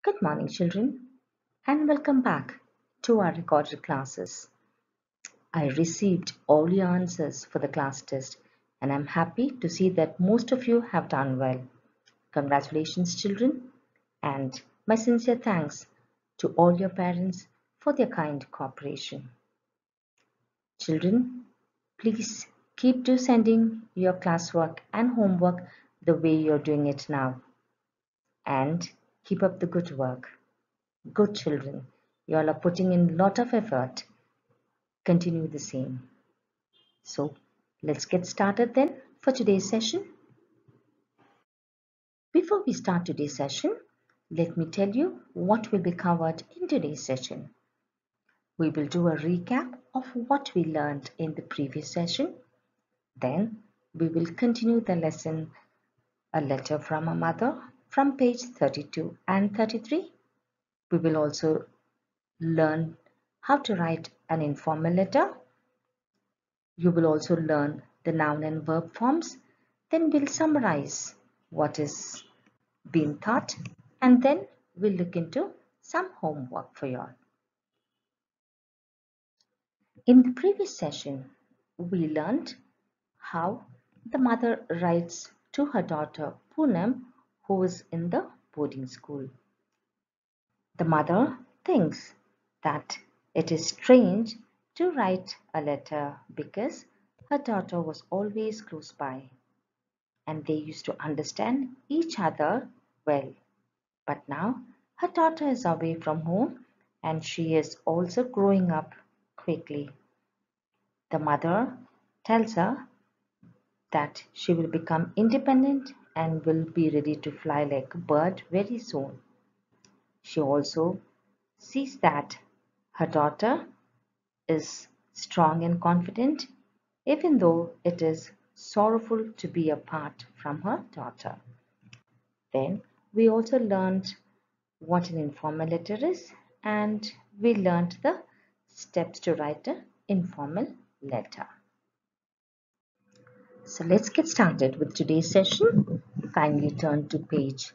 Good morning, children, and welcome back to our recorded classes. I received all your answers for the class test, and I'm happy to see that most of you have done well. Congratulations, children, and my sincere thanks to all your parents for their kind cooperation. Children, please keep sending your classwork and homework the way you're doing it now, and keep up the good work. Good children, you all are putting in a lot of effort. Continue the same. So let's get started then for today's session. Before we start today's session, let me tell you what will be covered in today's session. We will do a recap of what we learned in the previous session. Then we will continue the lesson, A Letter from a Mother, from page 32 and 33. We will also learn how to write an informal letter. You will also learn the noun and verb forms. Then we'll summarize what is being taught, and then we'll look into some homework for you all. In the previous session, we learned how the mother writes to her daughter Poonam, who is in the boarding school. The mother thinks that it is strange to write a letter because her daughter was always close by and they used to understand each other well. But now her daughter is away from home and she is also growing up quickly. The mother tells her that she will become independent and will be ready to fly like a bird very soon. She also sees that her daughter is strong and confident, even though it is sorrowful to be apart from her daughter. Then we also learned what an informal letter is, and we learned the steps to write an informal letter. So let's get started with today's session. Kindly turn to page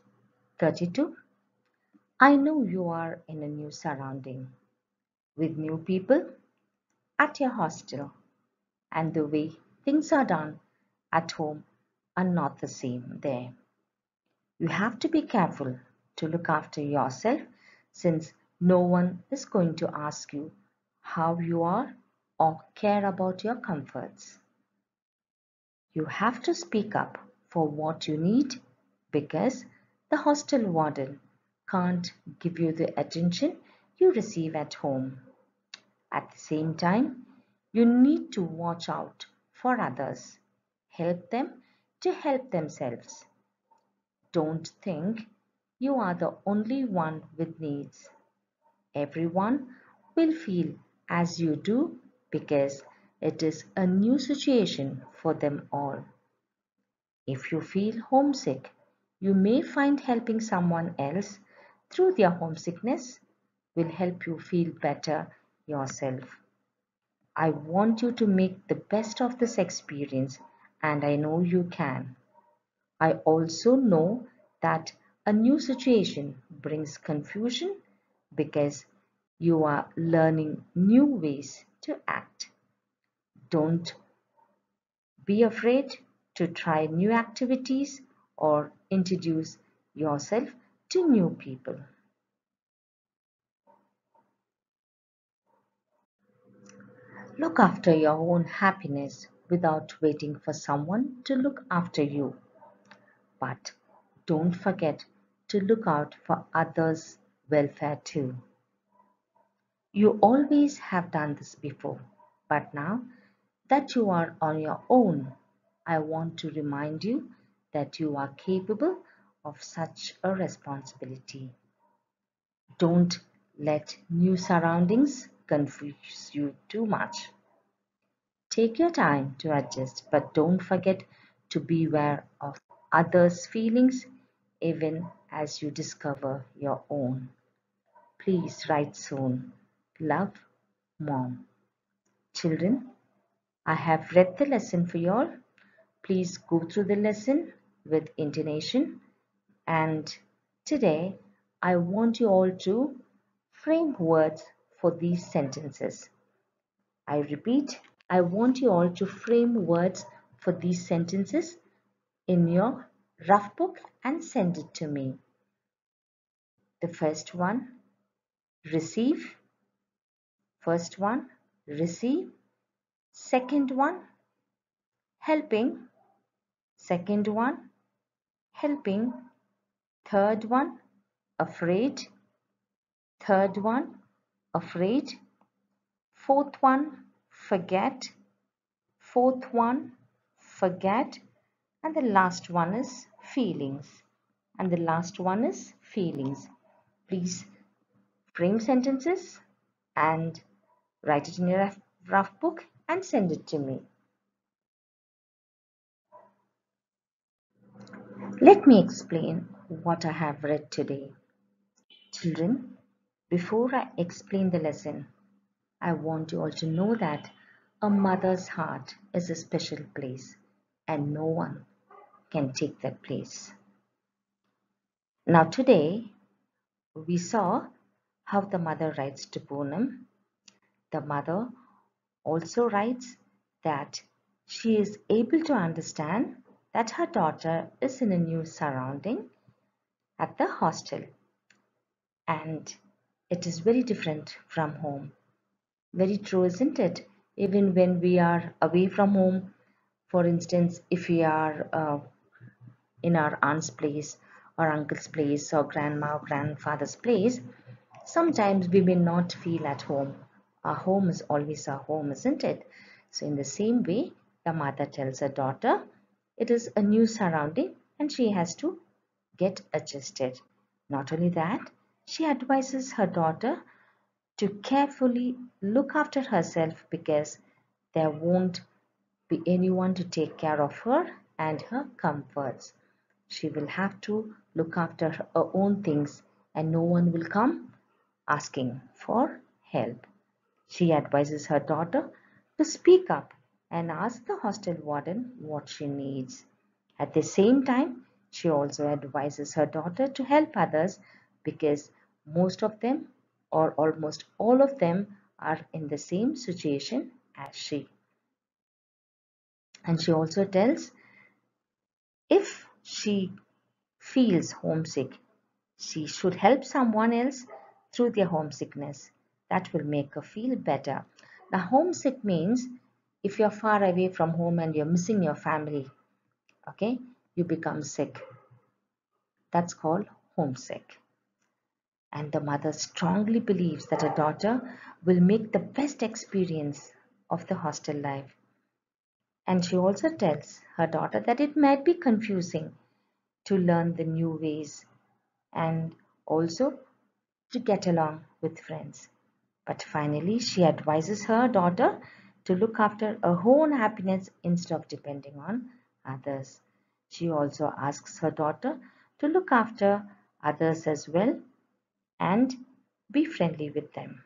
32. I know you are in a new surrounding with new people at your hostel, and the way things are done at home are not the same there. You have to be careful to look after yourself since no one is going to ask you how you are or care about your comforts. You have to speak up for what you need because the hostel warden can't give you the attention you receive at home. At the same time, you need to watch out for others. Help them to help themselves. Don't think you are the only one with needs. Everyone will feel as you do because it is a new situation for them all. If you feel homesick, you may find helping someone else through their homesickness will help you feel better yourself. I want you to make the best of this experience, and I know you can. I also know that a new situation brings confusion because you are learning new ways to act. Don't be afraid to try new activities or introduce yourself to new people. Look after your own happiness without waiting for someone to look after you. But don't forget to look out for others' welfare too. You always have done this before, but now that you are on your own, I want to remind you that you are capable of such a responsibility. Don't let new surroundings confuse you too much. Take your time to adjust, but don't forget to beware of others' feelings even as you discover your own. Please write soon. Love, Mom. Children, I have read the lesson for you all. Please go through the lesson with intonation. And today I want you all to frame words for these sentences. I repeat, I want you all to frame words for these sentences in your rough book and send it to me. The first one, receive. First one, receive. Second one, helping. Second one, helping. Third one, afraid. Third one, afraid. Fourth one, forget. Fourth one, forget. And the last one is feelings. And the last one is feelings. Please frame sentences and write it in your rough book and send it to me. Let me explain what I have read today. Children, before I explain the lesson, I want you all to know that a mother's heart is a special place and no one can take that place. Now today, we saw how the mother writes to Poonam. The mother also writes that she is able to understand that her daughter is in a new surrounding at the hostel and it is very different from home. Very true, isn't it? Even when we are away from home, for instance, if we are in our aunt's place or uncle's place or grandma or grandfather's place, sometimes we may not feel at home. Our home is always our home, isn't it? So in the same way, the mother tells her daughter, it is a new surrounding and she has to get adjusted. Not only that, she advises her daughter to carefully look after herself because there won't be anyone to take care of her and her comforts. She will have to look after her own things and no one will come asking for help. She advises her daughter to speak up and ask the hostel warden what she needs. At the same time, she also advises her daughter to help others because most of them or almost all of them are in the same situation as she. And she also tells if she feels homesick, she should help someone else through their homesickness. That will make her feel better. Now, homesick means if you're far away from home and you're missing your family, okay, you become sick. That's called homesick. And the mother strongly believes that her daughter will make the best experience of the hostel life. And she also tells her daughter that it might be confusing to learn the new ways and also to get along with friends. But finally, she advises her daughter to look after her own happiness instead of depending on others. She also asks her daughter to look after others as well and be friendly with them.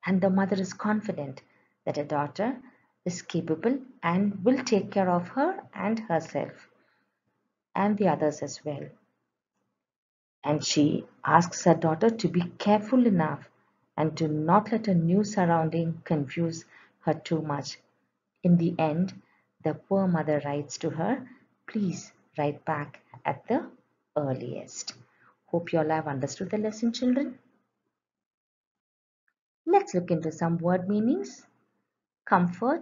And the mother is confident that her daughter is capable and will take care of her and herself and the others as well. And she asks her daughter to be careful enough and to not let a new surrounding confuse her too much. In the end, the poor mother writes to her, please write back at the earliest. Hope you all have understood the lesson, children. Let's look into some word meanings. Comfort,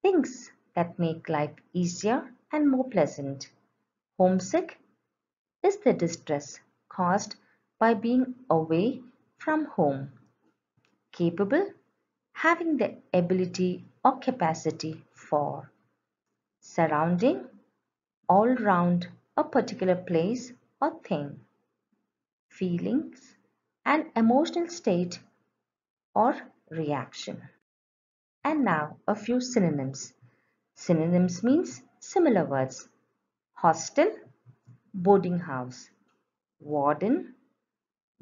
things that make life easier and more pleasant. Homesick is the distress caused by being away from home. Capable, having the ability or capacity for. Surrounding, all round a particular place or thing. Feelings, an emotional state or reaction. And now a few synonyms. Synonyms means similar words. Hostel, boarding house, warden,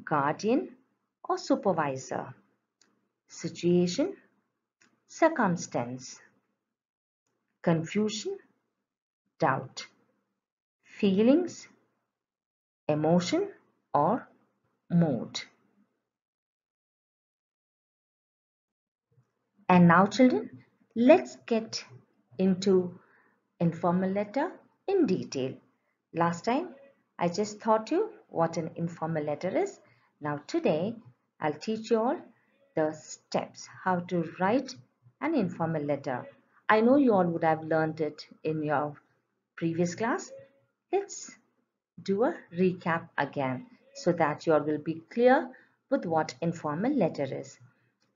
guardian or supervisor. Situation, circumstance. Confusion, doubt. Feelings, emotion or mode. And now children, let's get into informal letter in detail. Last time I just taught you what an informal letter is. Now today I'll teach you all the steps how to write an informal letter. I know you all would have learned it in your previous class. Let's do a recap again so that you all will be clear with what informal letter is.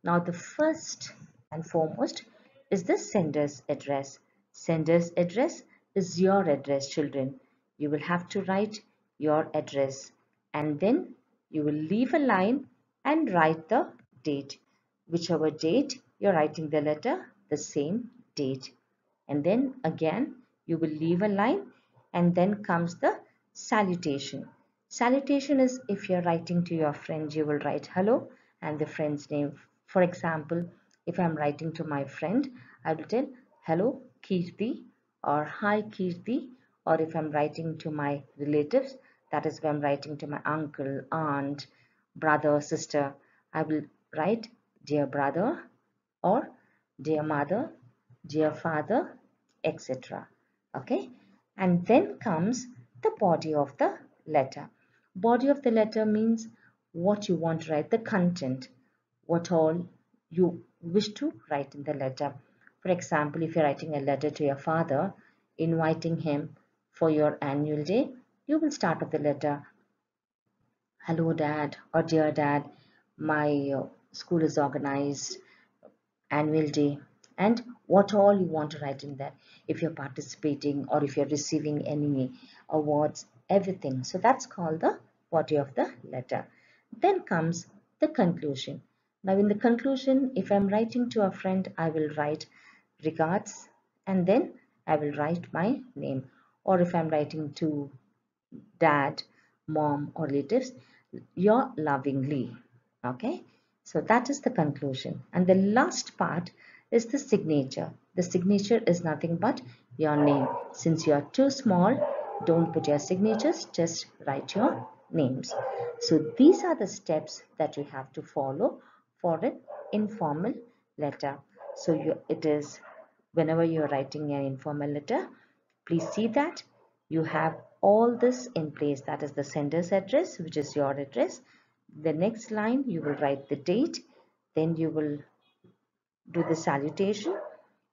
Now the first and foremost is the sender's address. Sender's address is your address, children. You will have to write your address and then you will leave a line and write the date. Whichever date you're writing the letter, the same date. And then again you will leave a line and then comes the salutation. Salutation is if you're writing to your friend, you will write hello and the friend's name. For example, if I'm writing to my friend, I will tell hello Kirti or hi Kirti, or if I'm writing to my relatives, that is when I'm writing to my uncle, aunt, brother, sister, I will write dear brother or dear mother, dear father, etc. Okay, and then comes the body of the letter. Body of the letter means what you want to write, the content, what all you wish to write in the letter. For example, if you're writing a letter to your father, inviting him for your annual day, you will start off the letter, hello dad or dear dad, my school is organized annual day, and what all you want to write in there, if you're participating or if you're receiving any awards, everything. So that's called the body of the letter. Then comes the conclusion. Now in the conclusion, if I'm writing to a friend, I will write regards and then I will write my name, or if I'm writing to dad, mom or relatives, your lovingly. Okay, so that is the conclusion. And the last part is the signature. The signature is nothing but your name. Since you are too small, don't put your signatures, just write your names. So these are the steps that you have to follow for an informal letter. So it is whenever you're writing an informal letter, please see that you have all this in place. That is the sender's address, which is your address. The next line you will write the date, then you will do the salutation,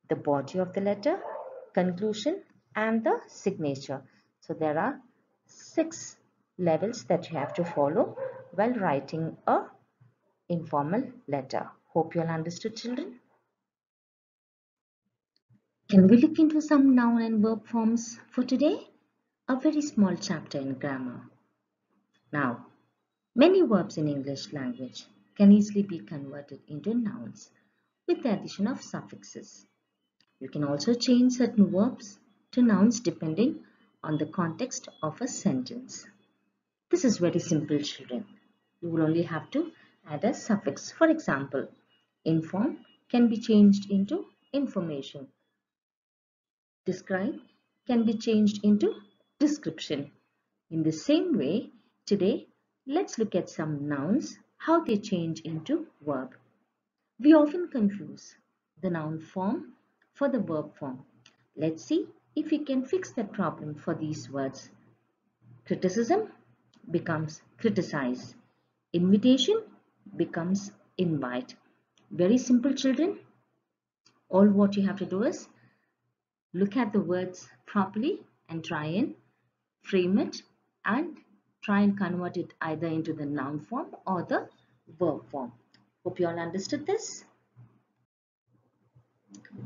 the body of the letter, conclusion and the signature. So there are 6 levels that you have to follow while writing a informal letter. Hope you all understood, children. Can we look into some noun and verb forms for today? A very small chapter in grammar. Now, many verbs in English language can easily be converted into nouns with the addition of suffixes. You can also change certain verbs to nouns depending on the context of a sentence. This is very simple, children. You will only have to add a suffix. For example, inform can be changed into information. Describe can be changed into description. In the same way, today, let's look at some nouns, how they change into verb. We often confuse the noun form for the verb form. Let's see if we can fix that problem for these words. Criticism becomes criticize. Invitation becomes invite. Very simple, children. All what you have to do is look at the words properly and try and frame it and try and convert it either into the noun form or the verb form. Hope you all understood this.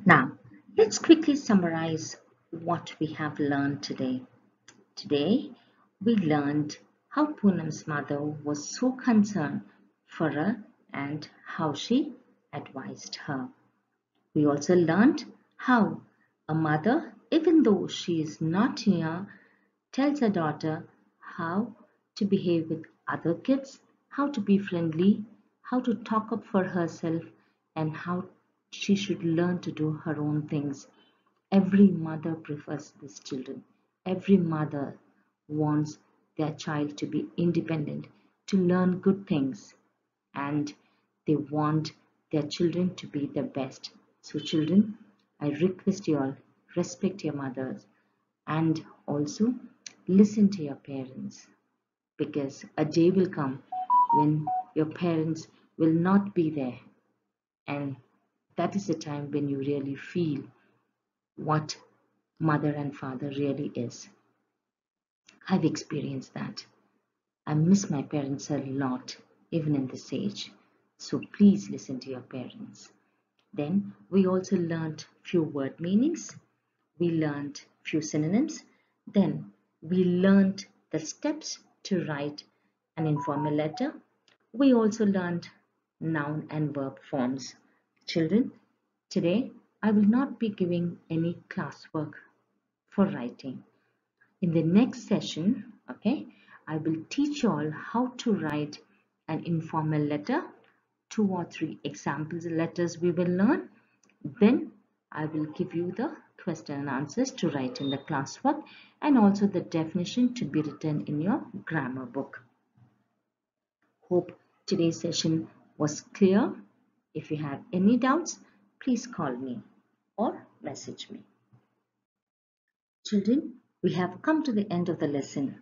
Now, let's quickly summarize what we have learned today. Today, we learned how Poonam's mother was so concerned for her and how she advised her. We also learned how a mother, even though she is not near, tells her daughter how to behave with other kids, how to be friendly, how to talk up for herself, and how she should learn to do her own things. Every mother prefers this, children. Every mother wants their child to be independent, to learn good things, and they want their children to be the best. So children, I request you all, respect your mothers and also listen to your parents, because a day will come when your parents will not be there, and that is the time when you really feel what mother and father really is. I've experienced that. I miss my parents a lot, even in this age. So please listen to your parents. Then we also learned few word meanings. We learned few synonyms. Then we learned the steps to write an informal letter. We also learned noun and verb forms. Children, today I will not be giving any classwork for writing. In the next session, okay, I will teach you all how to write an informal letter. 2 or 3 examples letters we will learn. Then I will give you the question and answers to write in the classwork, and also the definition to be written in your grammar book. Hope today's session was clear. If you have any doubts, please call me or message me. Children, we have come to the end of the lesson.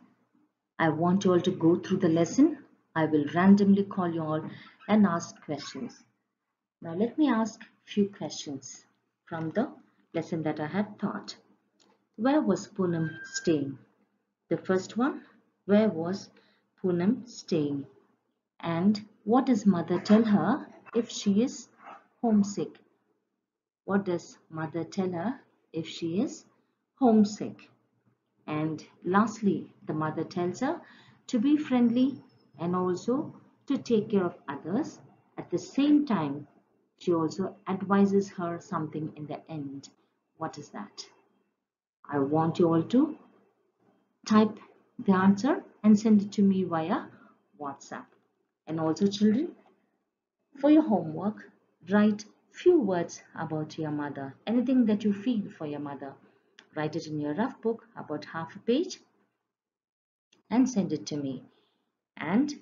I want you all to go through the lesson. I will randomly call you all and ask questions. Now let me ask few questions from the lesson that I had taught. Where was Poonam staying? The first one, where was Poonam staying? And what does mother tell her if she is homesick? What does mother tell her if she is homesick? And lastly, the mother tells her to be friendly and also to take care of others. At the same time, she also advises her something in the end. What is that? I want you all to type the answer and send it to me via WhatsApp. And also children, for your homework, write few words about your mother. Anything that you feel for your mother. Write it in your rough book, about half a page, and send it to me. And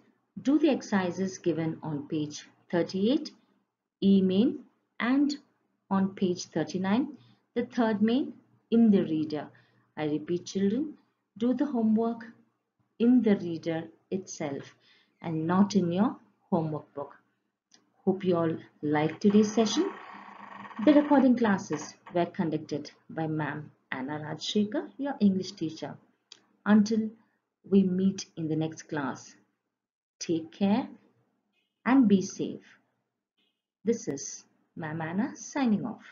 do the exercises given on page 38, E main, and on page 39, the third main, in the reader. I repeat children, do the homework in the reader itself and not in your homework book. Hope you all liked today's session. The recording classes were conducted by Ma'am Anna Rajshekar, your English teacher. Until we meet in the next class, take care and be safe. This is Ma'am Anna signing off.